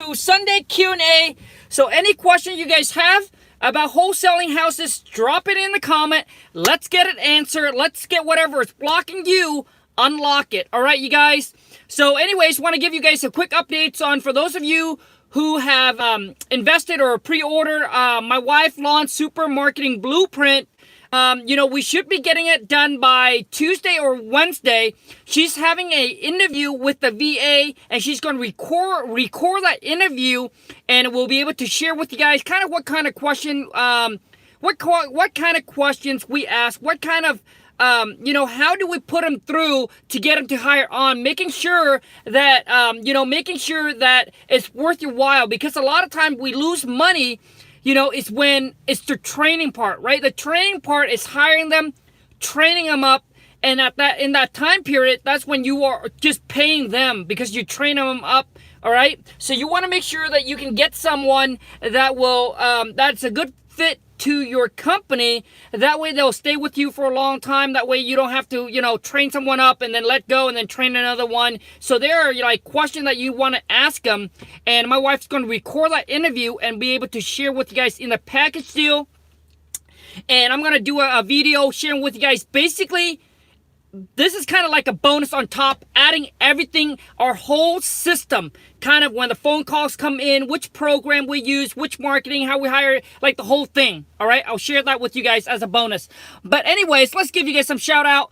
to Sunday Q&A. So any question you guys have about wholesaling houses, drop it in the comment. Let's get it answered. Let's get whatever is blocking you, unlock it. All right, you guys. So anyways, want to give you guys a quick updates on, for those of you who have invested or pre-ordered my wife Lawn Super Marketing Blueprint. We should be getting it done by Tuesday or Wednesday. She's having an interview with the VA, and she's going to record that interview, and we'll be able to share with you guys kind of what kind of question, what kind of questions we ask, what kind of, how do we put them through to get them to hire on, making sure that, making sure that it's worth your while, because a lot of times we lose money. It's when it's the training part, right? The training part is hiring them, training them up, and in that time period, that's when you are just paying them because you train them up, all right? So you want to make sure that you can get someone that will, that's a good fit to your company. That way they'll stay with you for a long time. That way you don't have to, train someone up and then let go and then train another one. So there are like questions that you want to ask them. And my wife's going to record that interview and be able to share with you guys in the package deal. And I'm going to do a video sharing with you guys. Basically, this is kind of like a bonus on top, adding everything, our whole system, kind of when the phone calls come in, which program we use, which marketing, how we hire, like the whole thing. All right, I'll share that with you guys as a bonus. But anyways, let's give you guys some shout out.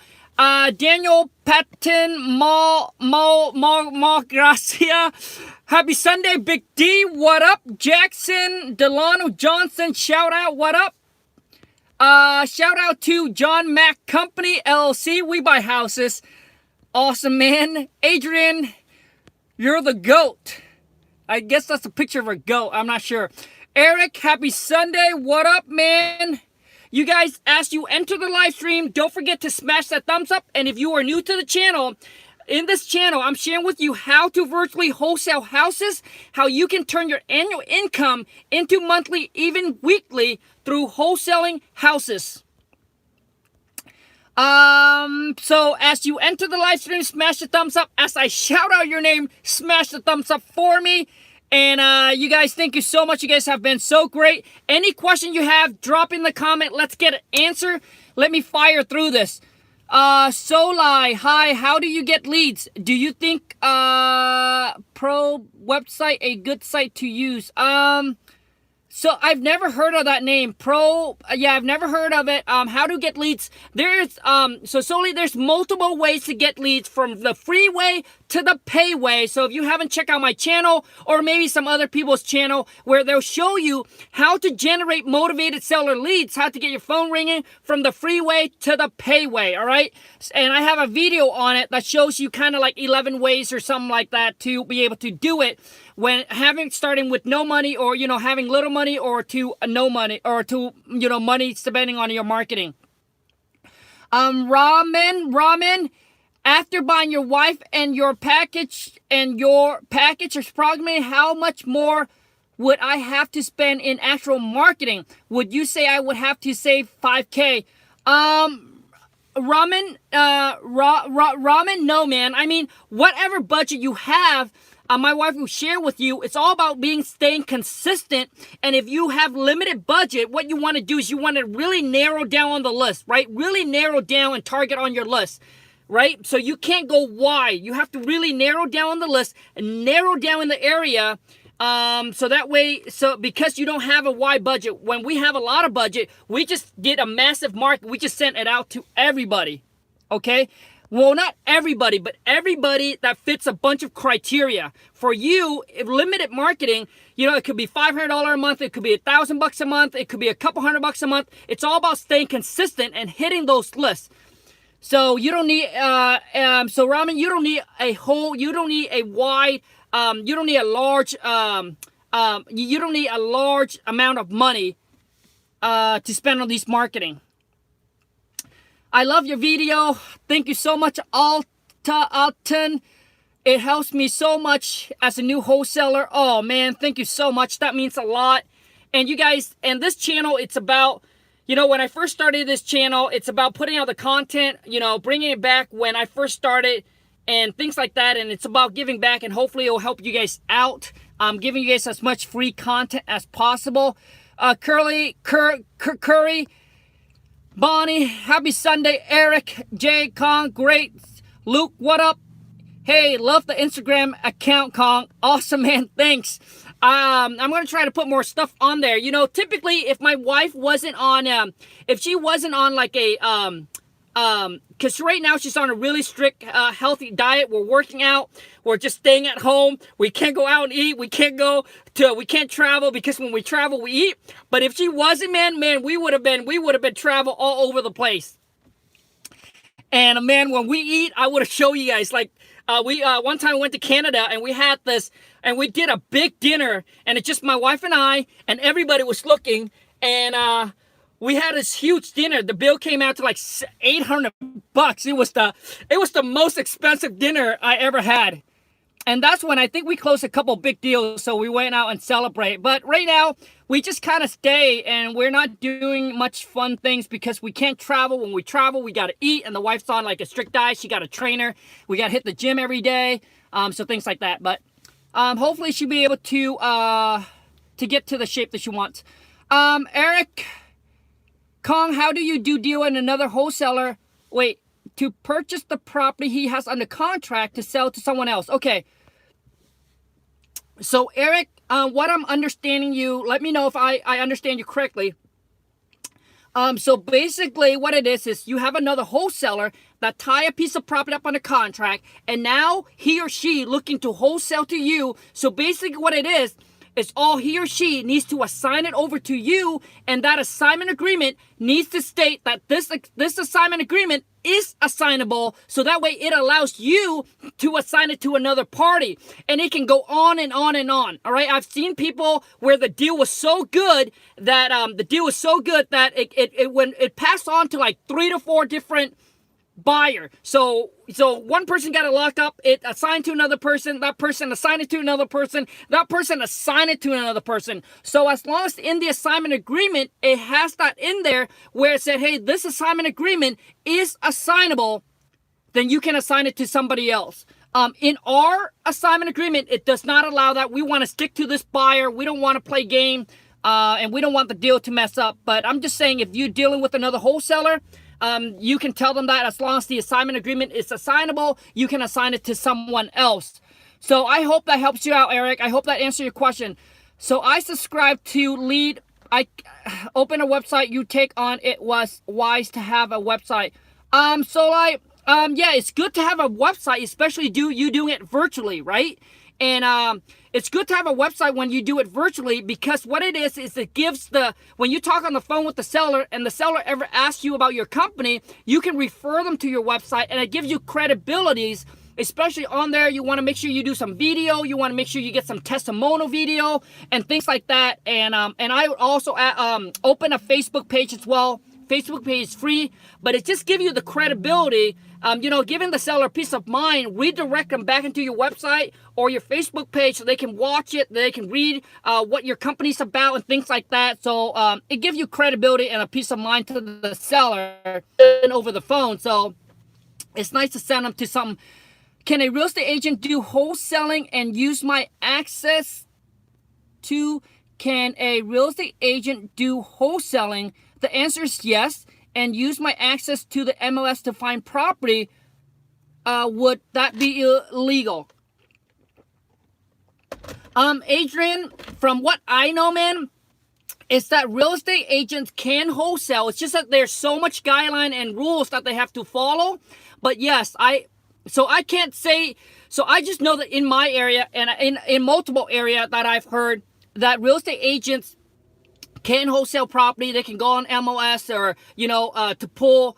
Daniel Patton Mal Gracia. Happy Sunday, Big D. What up? Jackson Delano Johnson. Shout out. What up? Shout out to John Mack Company LLC. We buy houses. Awesome, man. Adrian, you're the GOAT. I guess that's a picture of a goat. I'm not sure. Eric, happy Sunday. What up, man? You guys, as you enter the live stream, don't forget to smash that thumbs up. And if you are new to the channel, in this channel, I'm sharing with you how to virtually wholesale houses, how you can turn your annual income into monthly, even weekly, through wholesaling houses. So as you enter the live stream, smash the thumbs up. As I shout out your name, smash the thumbs up for me. And you guys, thank you so much. You guys have been so great. Any question you have, drop in the comment. Let's get an answer. Let me fire through this. Solai, hi, how do you get leads? Do you think Pro website a good site to use? So I've never heard of that name. Pro, yeah, I've never heard of it. How to get leads? There's so solely there's multiple ways to get leads, from the free way to the pay way. So if you haven't checked out my channel, or maybe some other people's channel, where they'll show you how to generate motivated seller leads, how to get your phone ringing from the free way to the pay way, all right? And I have a video on it that shows you kind of like 11 ways or something like that to be able to do it, when starting with no money, or having little money, or to no money, or to money spending on your marketing. Ramen, after buying your wife and your package approximately how much more would I have to spend in actual marketing? Would you say I would have to save 5K? Ramen, no, man. I mean, whatever budget you have, my wife will share with you. It's all about staying consistent. And if you have limited budget, what you want to do is you want to really narrow down on the list, right? Really narrow down and target on your list, right? So you can't go wide. You have to really narrow down on the list and narrow down in the area. So that way, because you don't have a wide budget, when we have a lot of budget, we just did a massive market. We just sent it out to everybody, okay? Well, not everybody, but everybody that fits a bunch of criteria. For you, limited marketing, it could be $500 a month, it could be $1,000 a month, it could be a couple $100 a month. It's all about staying consistent and hitting those lists. So you don't need, Ramen, you don't need you don't need a wide, you don't need a large, you don't need a large amount of money to spend on these marketing. I love your video. Thank you so much, Alton. It helps me so much as a new wholesaler. Oh, man, thank you so much. That means a lot. And you guys, and this channel, it's about, when I first started this channel, it's about putting out the content, bringing it back when I first started and things like that. And it's about giving back, and hopefully it'll help you guys out. giving you guys as much free content as possible. Curry, Bonnie, happy Sunday. Eric, Jay, Khang, great. Luke, what up? Hey, love the Instagram account, Khang. Awesome, man. Thanks. I'm going to try to put more stuff on there. You know, typically, if my wife wasn't on, if she wasn't on like a, because right now she's on a really strict, healthy diet. We're working out. We're just staying at home. We can't go out and eat. We can't travel because when we travel, we eat. But if she wasn't, man, we would have been travel all over the place. And man, when we eat, I would have show you guys like, we one time went to Canada and we had this, and we did a big dinner, and it's just my wife and I, and everybody was looking, and we had this huge dinner. The bill came out to like $800. It was the most expensive dinner I ever had. And that's when I think we closed a couple big deals, so we went out and celebrate. But right now, we just kind of stay, and we're not doing much fun things because we can't travel. When we travel, we got to eat, and the wife's on like a strict diet. She got a trainer. We got to hit the gym every day, so things like that. But hopefully she'll be able to get to the shape that she wants. Eric, Khang, how do you do deal in another wholesaler? Wait, to purchase the property he has under contract to sell to someone else. Okay. So, Eric, what I'm understanding you, let me know if I understand you correctly. So basically what it is you have another wholesaler that tie a piece of property up under contract, and now he or she looking to wholesale to you. So basically what it is all he or she needs to assign it over to you, and that assignment agreement needs to state that this assignment agreement is assignable, so that way it allows you to assign it to another party, and it can go on and on and on. All right, I've seen people where the deal was so good that it passed on to like 3 to 4 different buyer. So one person got it locked up, it assigned to another person, that person assigned it to another person, that person assigned it to another person. So as long as in the assignment agreement, it has that in there where it said, hey, this assignment agreement is assignable, then you can assign it to somebody else. In our assignment agreement, it does not allow that. We want to stick to this buyer. We don't want to play game, and we don't want the deal to mess up. But I'm just saying, if you're dealing with another wholesaler, you can tell them that as long as the assignment agreement is assignable, you can assign it to someone else. So I hope that helps you out, Eric. I hope that answers your question. So I subscribe to Lead. I open a website you take on. It was wise to have a website. Yeah, it's good to have a website, especially you doing it virtually, right? And it's good to have a website when you do it virtually, because what it is it gives when you talk on the phone with the seller and the seller ever asks you about your company, you can refer them to your website, and it gives you credibilities, especially on there. You want to make sure you do some video. You want to make sure you get some testimonial video and things like that. And I also open a Facebook page as well. Facebook page is free, but it just gives you the credibility, giving the seller peace of mind. Redirect them back into your website or your Facebook page so they can watch it, they can read what your company's about and things like that. So it gives you credibility and a peace of mind to the seller over the phone. So it's nice to send them to some. Can a real estate agent do wholesaling and use my access to? Can a real estate agent do wholesaling? The answer is yes, and use my access to the MLS to find property. Would that be illegal? Adrian, from what I know, man, is that real estate agents can wholesale. It's just that there's so much guideline and rules that they have to follow. But yes, I can't say. So I just know that in my area and in multiple area that I've heard that real estate agents can wholesale property. They can go on MLS or to pull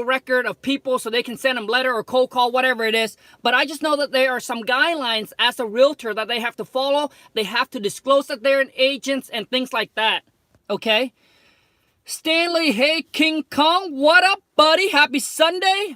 record of people so they can send them letter or cold call, whatever it is. But I just know that there are some guidelines as a realtor that they have to follow. They have to disclose that they're an agent and things like that. Okay. Stanley, hey King Kong, what up, buddy? Happy Sunday.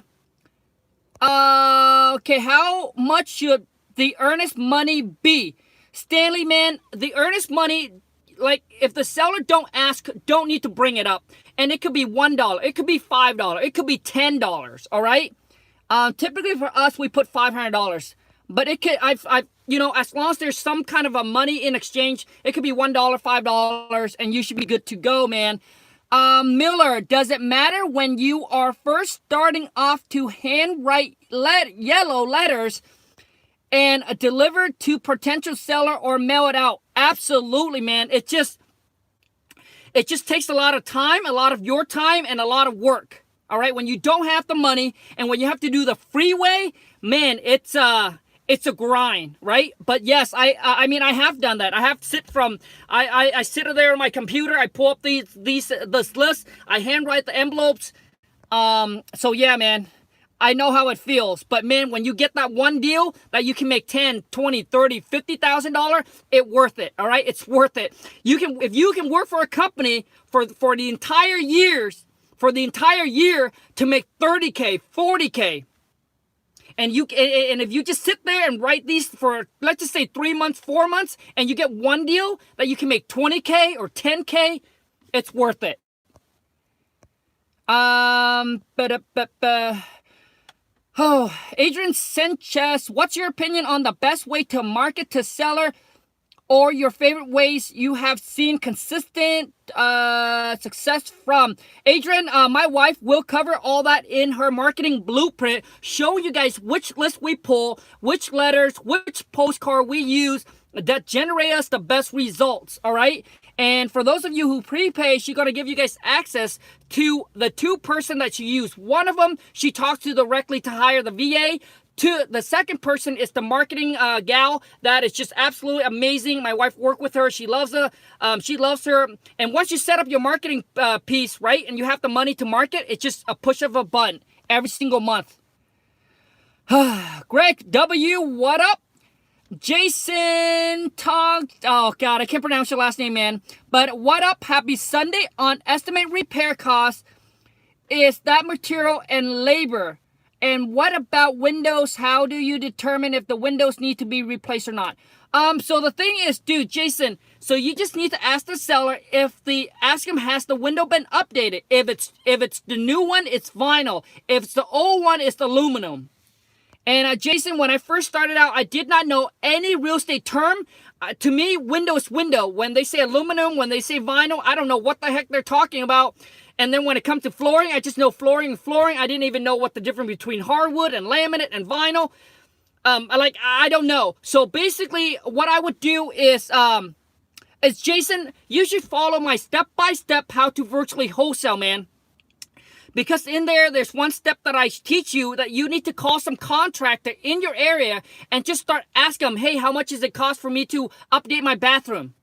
Okay, how much should the earnest money be? Stanley, man, the earnest money, like, if the seller don't ask, don't need to bring it up. And it could be $1, it could be $5, it could be $10, all right? Typically for us, we put $500. But it could, I've, you know, as long as there's some kind of a money in exchange, it could be $1, $5, and you should be good to go, man. Miller, does it matter when you are first starting off to handwrite yellow letters and deliver to potential seller or mail it out? Absolutely, man. It just takes a lot of time, a lot of your time, and a lot of work. All right, when you don't have the money and when you have to do the freeway, man, it's a grind, right? But yes, I mean, I have done that. I have to sit I sit there on my computer. I pull up this list. I handwrite the envelopes. So yeah, man, I know how it feels. But man, when you get that one deal that you can make $10, $20, $30, $50,000, it's worth it. All right, it's worth it. If you can work for a company for the entire year to make $30K, $40K. And if you just sit there and write these for, let's just say 3 months, 4 months, and you get one deal that you can make $20K or $10K, it's worth it. Adrian Sanchez, what's your opinion on the best way to market to seller, or your favorite ways you have seen consistent success from? Adrian, my wife will cover all that in her marketing blueprint, showing you guys which list we pull, which letters, which postcard we use that generate us the best results, all right? And for those of you who prepay, she's going to give you guys access to the 2-person that she used. One of them, she talks to directly to hire the VA. The second person is the marketing gal that is just absolutely amazing. My wife worked with her. She loves her. And once you set up your marketing piece, right, and you have the money to market, it's just a push of a button every single month. Greg W., what up? Jason Tog, oh God, I can't pronounce your last name, man. But what up? Happy Sunday. On estimate repair costs, is that material and labor? And what about windows? How do you determine if the windows need to be replaced or not? So the thing is, dude, Jason, so you just need to ask the seller ask him, has the window been updated? If it's the new one, it's vinyl. If it's the old one, it's aluminum. And Jason, when I first started out, I did not know any real estate term. To me, window is window. When they say aluminum, when they say vinyl, I don't know what the heck they're talking about. And then when it comes to flooring, I just know flooring and flooring. I didn't even know what the difference between hardwood and laminate and vinyl. I don't know. So basically, what I would do is Jason, you should follow my step-by-step how to virtually wholesale, man. Because in there's one step that I teach you that you need to call some contractor in your area and just start asking them, hey, how much does it cost for me to update my bathroom?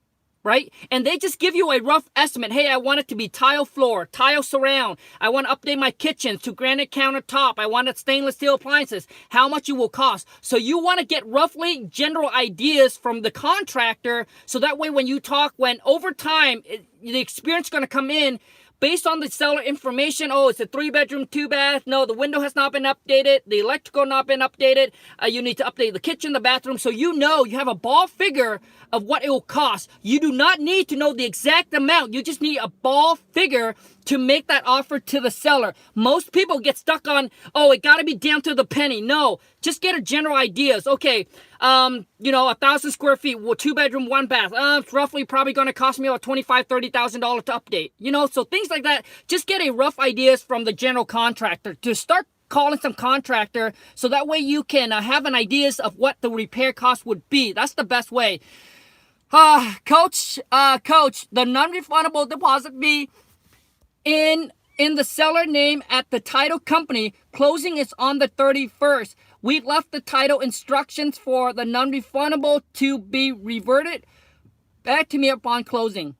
Right? And they just give you a rough estimate. Hey, I want it to be tile floor, tile surround. I want to update my kitchen to granite countertop. I want it stainless steel appliances. How much it will cost. So you want to get roughly general ideas from the contractor. So that way when you talk, when over time, the experience is going to come in based on the seller information. Oh, it's a 3-bedroom, 2-bath. No, the window has not been updated. The electrical not been updated. You need to update the kitchen, the bathroom. So you know, you have a ball figure of what it will cost. You do not need to know the exact amount. You just need a ball figure to make that offer to the seller. Most people get stuck on, oh, it got to be down to the penny. No, just get a general ideas. Okay, 1,000 square feet, 2-bedroom, 1-bath. It's roughly probably going to cost me about $25,000, $30,000 to update. So things like that. Just get a rough ideas from the general contractor to start calling some contractor, so that way you can have an ideas of what the repair cost would be. That's the best way. Coach, the non-refundable deposit fee in the seller name at the title company. Closing is on the 31st. We left the title instructions for the non-refundable to be reverted back to me upon closing.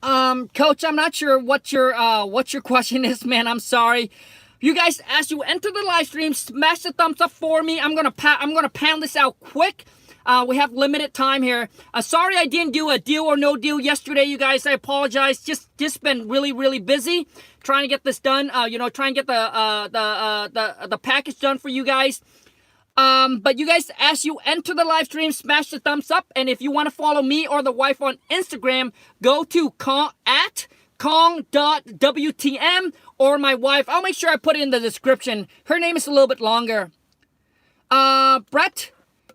Coach, I'm not sure what your question is, man. I'm sorry. You guys, as you enter the live stream, smash the thumbs up for me. I'm gonna pound this out quick. We have limited time here. Sorry I didn't do a deal or no deal yesterday, you guys. I apologize. Just been really, really busy trying to get this done. Trying to get the package done for you guys. But you guys, as you enter the live stream, smash the thumbs up. And if you want to follow me or the wife on Instagram, go to Khang.wtm or my wife. I'll make sure I put it in the description. Her name is a little bit longer. Brett,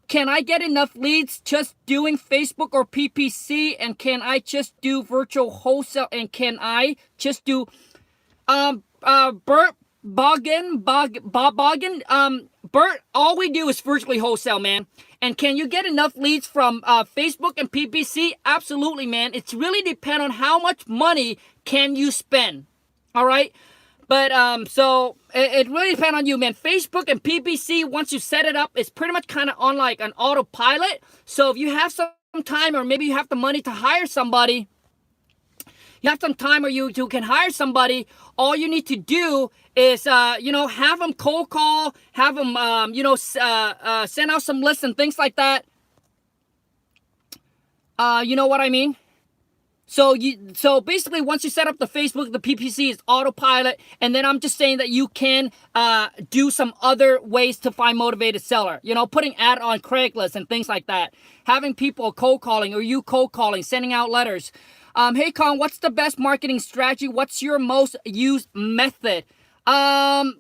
can I get enough leads just doing Facebook or PPC? And can I just do virtual wholesale? And can I just do, Bert Bert, all we do is virtually wholesale, man. And can you get enough leads from Facebook and PPC? Absolutely, man. It's really depend on how much money can you spend. All right. But so it really depends on you, man. Facebook and PPC, once you set it up, it's pretty much kind of on like an autopilot. So if you have some time, or maybe you have the money to hire somebody, you have some time, or you can hire somebody, all you need to do is, have them cold call, have them, send out some lists and things like that. You know what I mean? So basically, once you set up the Facebook, the PPC is autopilot, and then I'm just saying that you can do some other ways to find motivated seller. Putting ad on Craigslist and things like that. Having people cold calling, or you cold calling, sending out letters. Hey Khang, what's the best marketing strategy? What's your most used method? Brad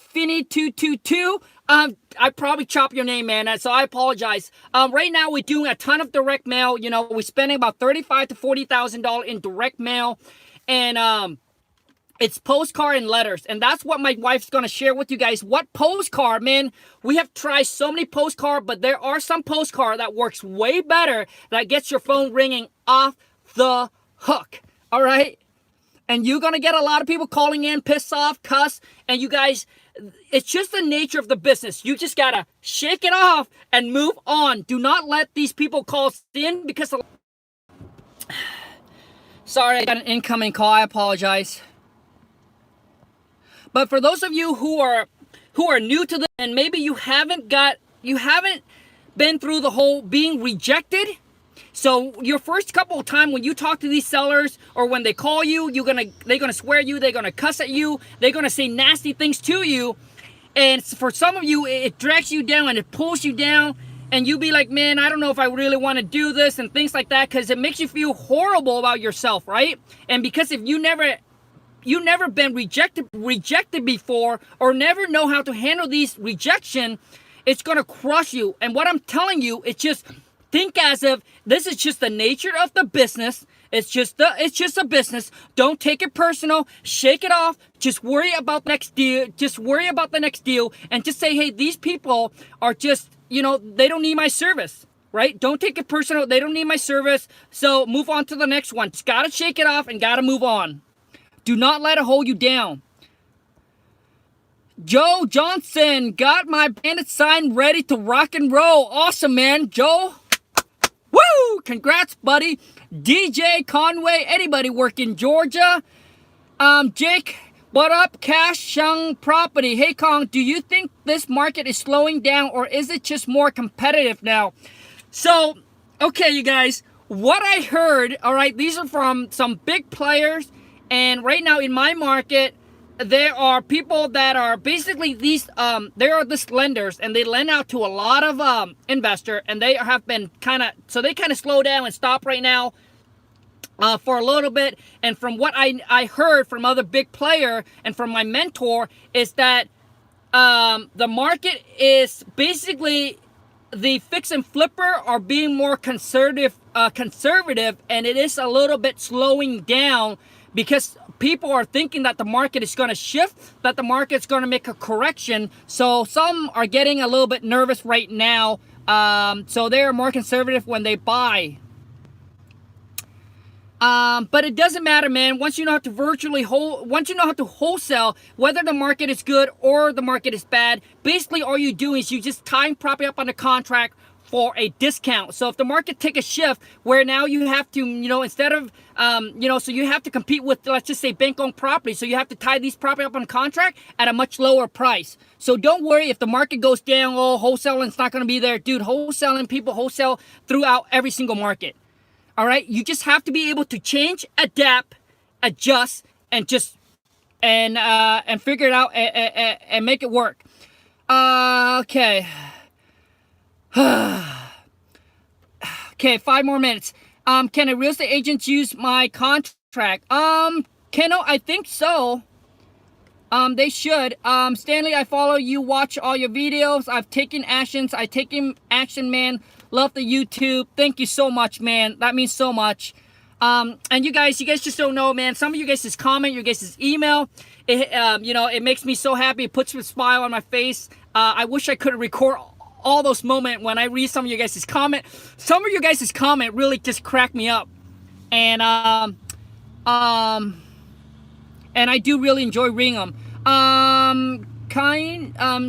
Finney 222. I probably chopped your name, man, so I apologize. Right now we're doing a ton of direct mail. We're spending about $35,000 to $40,000 in direct mail, and it's postcard and letters, and that's what my wife's gonna share with you guys. What postcard, man? We have tried so many postcard, but there are some postcard that works way better, that gets your phone ringing off the hook. All right. And you're going to get a lot of people calling in, pissed off, cuss. And you guys, it's just the nature of the business. You just got to shake it off and move on. Do not let these people call in, because... Sorry, I got an incoming call. I apologize. But for those of you who are new to this, and maybe you haven't been through the whole being rejected. So your first couple of times when you talk to these sellers, or when they call you, they're gonna swear at you, they're gonna cuss at you, they're gonna say nasty things to you, and for some of you, it drags you down and it pulls you down, and you be like, man, I don't know if I really want to do this, and things like that, because it makes you feel horrible about yourself, right? And because if you never been rejected before, or never know how to handle these rejection, it's gonna crush you. And what I'm telling you, it's just think as if this is just the nature of the business. It's just a business. Don't take it personal. Shake it off. Just worry about the next deal. And just say, hey, these people are just, they don't need my service, right? Don't take it personal. They don't need my service. So move on to the next one. Just gotta shake it off and gotta move on. Do not let it hold you down. Joe Johnson, got my bandit sign ready to rock and roll. Awesome, man. Joe. Woo! Congrats, buddy. DJ Conway, anybody work in Georgia? Jake, what up? Cash Young Property. Hey, Khang, do you think this market is slowing down, or is it just more competitive now? So, okay, you guys, what I heard, all right, these are from some big players, and right now in my market, there are people that are basically these, there are these lenders, and they lend out to a lot of investor, and they have been kind of slow down and stop right now for a little bit. And from what I heard from other big player and from my mentor is that the market is basically, the fix and flipper are being more conservative, and it is a little bit slowing down, because people are thinking that the market is going to shift, that the market's going to make a correction. So some are getting a little bit nervous right now. So they're more conservative when they buy. But it doesn't matter, man. Once you know how to wholesale, whether the market is good or the market is bad, basically all you do is you just tie property up on the contract for a discount. So if the market take a shift where now you have to, instead of, so you have to compete with, let's just say, bank-owned property. So you have to tie these property up on contract at a much lower price. So don't worry if the market goes down, wholesaling's not going to be there. Dude, people wholesale throughout every single market. All right? You just have to be able to change, adapt, adjust, and and figure it out and make it work. Okay. Okay, 5 more minutes. Can a real estate agent use my contract? Keno, I think so. They should. Stanley, I follow you, watch all your videos. I've taken actions. I taken action, man. Love the YouTube. Thank you so much, man. That means so much. And you guys just don't know, man. Some of you guys' comment, your guys' email, it makes me so happy. It puts a smile on my face. I wish I could record all those moments when I read some of you guys' comment. Some of you guys' comment really just crack me up. And and I do really enjoy reading them.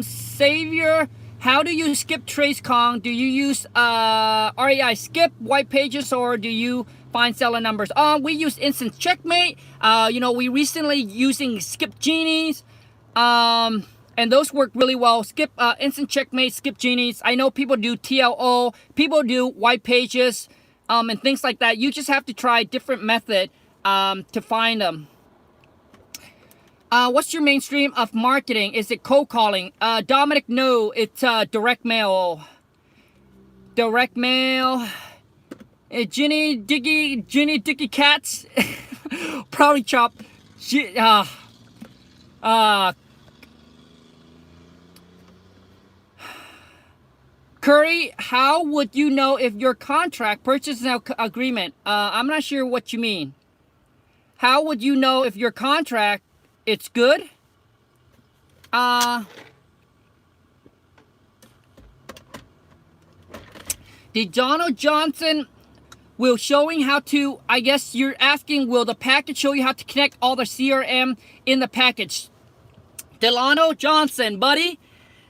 Savior, how do you skip trades, Khang? Do you use REI skip white pages, or do you find seller numbers? We use instant checkmate. We recently using skip genies. And those work really well. Skip instant checkmate, skip genies. I know people do TLO, people do white pages, and things like that. You just have to try different method to find them. What's your mainstream of marketing? Is it cold calling? Dominic, no, it's direct mail. Direct mail. Ginny Dicky Cats. Probably chop. Curry, how would you know if your contract purchase agreement? I'm not sure what you mean. How would you know if your contract it's good? Did Donald Johnson will showing how to, I guess you're asking, will the package show you how to connect all the CRM in the package? Delano Johnson, buddy.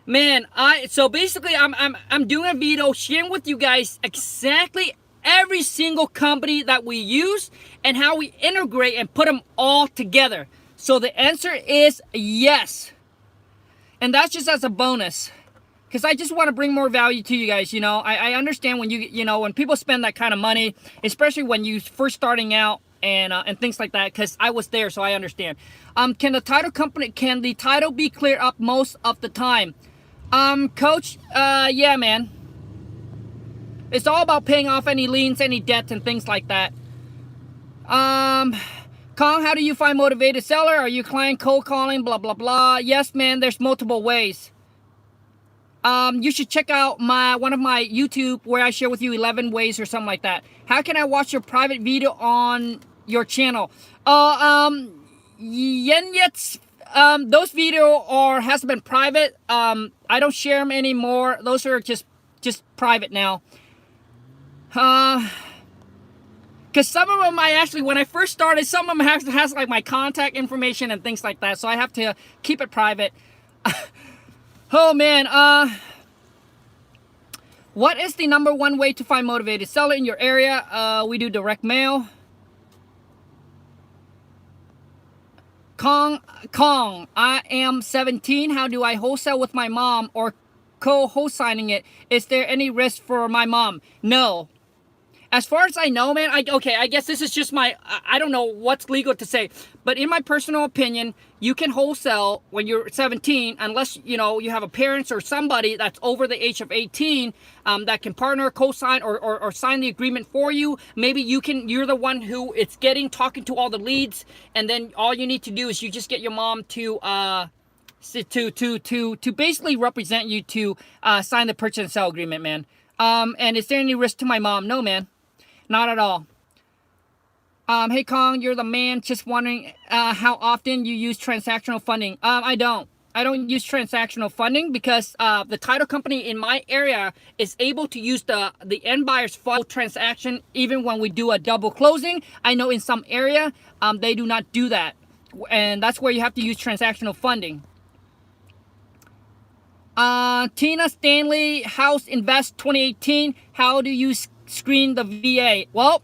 Man, so basically I'm doing a video sharing with you guys exactly every single company that we use and how we integrate and put them all together. So the answer is yes. And that's just as a bonus. Because I just want to bring more value to you guys, I understand when when people spend that kind of money, especially when you first starting out and things like that, because I was there, so I understand. Can the title be cleared up most of the time? Coach, yeah, man. It's all about paying off any liens, any debts, and things like that. Khang, how do you find motivated seller? Are you client cold calling? Blah, blah, blah. Yes, man, there's multiple ways. You should check out one of my YouTube where I share with you 11 ways or something like that. How can I watch your private video on your channel? Yenyets, those video has been private. I don't share them anymore. Those are just private now. Because some of them when I first started, some of them has like my contact information and things like that. So I have to keep it private. Oh man, what is the #1 way to find motivated seller in your area? We do direct mail. Khang, I am 17. How do I wholesale with my mom or co-wholesaling it? Is there any risk for my mom? No. As far as I know, man, I guess this is just I don't know what's legal to say, but in my personal opinion, you can wholesale when you're 17, unless, you have a parent or somebody that's over the age of 18 that can partner, co-sign, or sign the agreement for you. Maybe you're the one who it's talking to all the leads, and then all you need to do is you just get your mom to basically represent you to sign the purchase and sale agreement, man. And is there any risk to my mom? No, man. Not at all. Hey, Khang, you're the man. Just wondering how often you use transactional funding. I don't use transactional funding because the title company in my area is able to use the end buyer's full transaction even when we do a double closing. I know in some area they do not do that, and that's where you have to use transactional funding. Tina Stanley, House Invest 2018. How do you screen the VA? Well,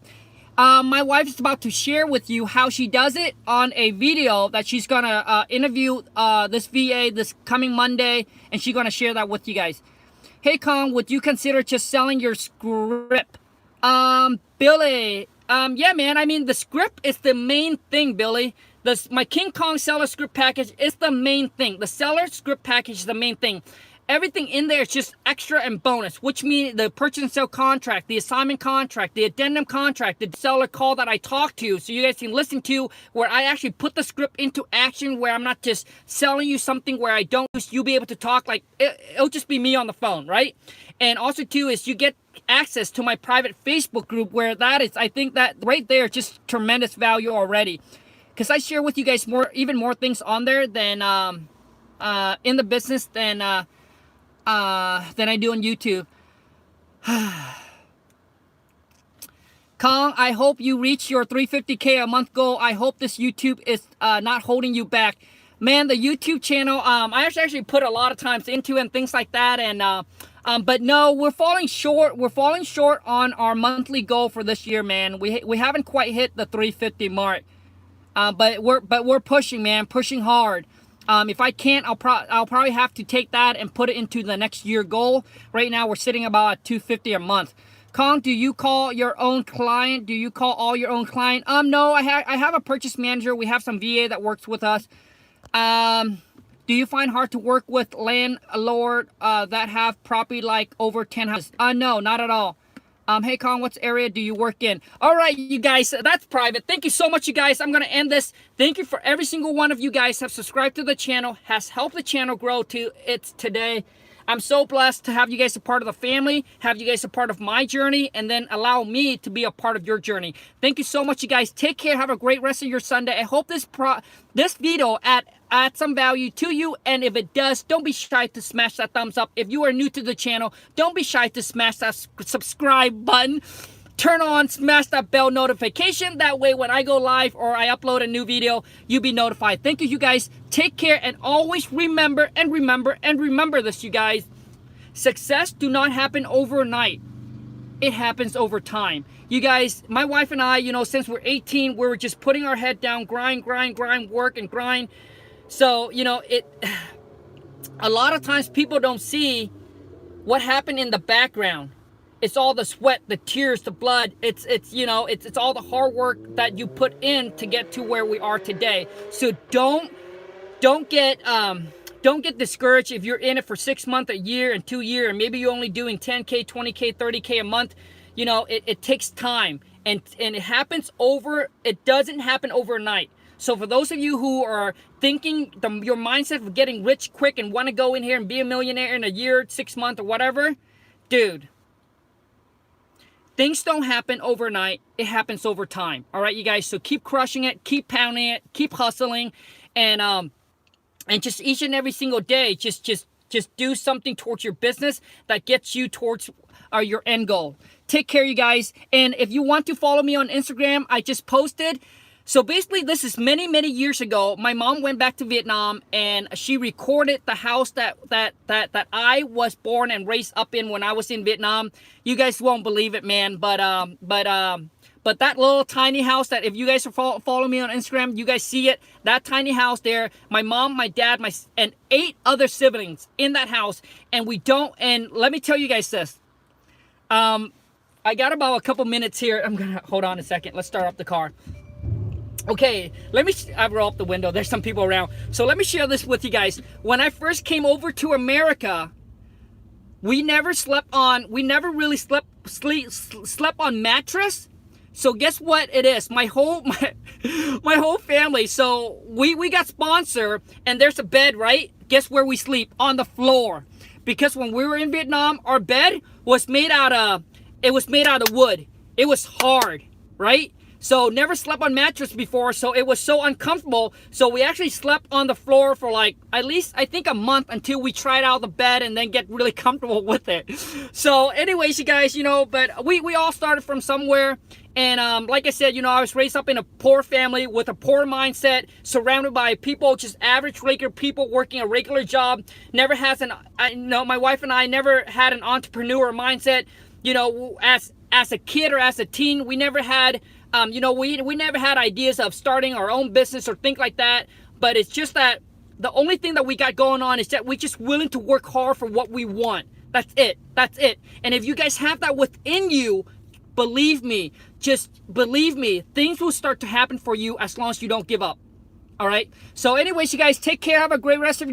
my wife is about to share with you how she does it on a video that she's gonna interview this VA this coming Monday, and she's gonna share that with you guys. Hey, Khang, would you consider just selling your script? Billy, yeah, man. I mean, the script is the main thing, Billy. My King Kong seller script package is the main thing. The seller script package is the main thing. Everything in there is just extra and bonus, which means the purchase and sale contract, the assignment contract, the addendum contract, the seller call that I talk to, so you guys can listen to, where I actually put the script into action, where I'm not just selling you something where I don't, you'll be able to talk like, it'll just be me on the phone, right? And also too is you get access to my private Facebook group, where that is, I think that right there, just tremendous value already. Because I share with you guys even more things on there than in the business than I do on YouTube. Khang, I hope you reach your 350K a month goal. I hope this YouTube is not holding you back. Man, the YouTube channel, I actually put a lot of times into it and things like that. And but no, we're falling short. We're falling short on our monthly goal for this year, man. We haven't quite hit the 350 mark. But we're pushing, man, pushing hard. If I can't, I'll probably have to take that and put it into the next year goal. Right now, we're sitting about at 250 a month. Khang, do you call your own client? Do you call all your own client? No, I have a purchase manager. We have some VA that works with us. Do you find hard to work with landlord that have property like over 10 houses? No, not at all. Hey Khang, what area do you work in? All right, you guys, that's private. Thank you so much, you guys. I'm going to end this. Thank you for every single one of you guys have subscribed to the channel, has helped the channel grow to its today. I'm so blessed to have you guys a part of the family, have you guys a part of my journey, and then allow me to be a part of your journey. Thank you so much, you guys. Take care. Have a great rest of your Sunday. I hope this video add some value to you, and if it does, don't be shy to smash that thumbs up. If you are new to the channel, don't be shy to smash that subscribe button. Turn on, smash that bell notification. That way when I go live or I upload a new video, you'll be notified. Thank you, you guys. Take care, and always remember this, you guys. Success do not happen overnight. It happens over time. You guys, my wife and I, since we're 18, we were just putting our head down, grind, work and grind. So, a lot of times people don't see what happened in the background. It's all the sweat, the tears, the blood. It's all the hard work that you put in to get to where we are today. So don't get discouraged if you're in it for 6 months, a year, and 2 years, and maybe you're only doing 10K, 20K, 30K a month. It takes time, and it doesn't happen overnight. So for those of you who are thinking your mindset of getting rich quick and want to go in here and be a millionaire in a year, 6 months, or whatever, dude, things don't happen overnight. It happens over time. All right, you guys. So keep crushing it, keep pounding it, keep hustling, and just each and every single day, just do something towards your business that gets you towards your end goal. Take care, you guys. And if you want to follow me on Instagram, I just posted. So basically, this is many years ago. My mom went back to Vietnam, and she recorded the house that I was born and raised up in when I was in Vietnam. You guys won't believe it, man. But that little tiny house, that if you guys are following me on Instagram, you guys see it. That tiny house there, my mom, my dad, and 8 other siblings in that house. And let me tell you guys this. I got about a couple minutes here. I'm gonna hold on a second. Let's start up the car. Okay, I roll up the window. There's some people around. So let me share this with you guys. When I first came over to America, we never really slept on mattress. So guess what it is? My whole family. So we got sponsored, and there's a bed, right? Guess where we sleep? On the floor. Because when we were in Vietnam, our bed was made out of wood. It was hard, right? So never slept on mattress before, so it was so uncomfortable. So we actually slept on the floor for like at least I think a month until we tried out the bed and then get really comfortable with it. So anyways, you guys, but we all started from somewhere. And like I said, I was raised up in a poor family with a poor mindset, surrounded by people, just average regular people working a regular job. Never has my wife and I never had an entrepreneur mindset. As a kid or as a teen, we never had we never had ideas of starting our own business or think like that. But it's just that the only thing that we got going on is that we're just willing to work hard for what we want. That's it. And if you guys have that within you, believe me, things will start to happen for you as long as you don't give up. All right. So anyways, you guys take care. Have a great rest of your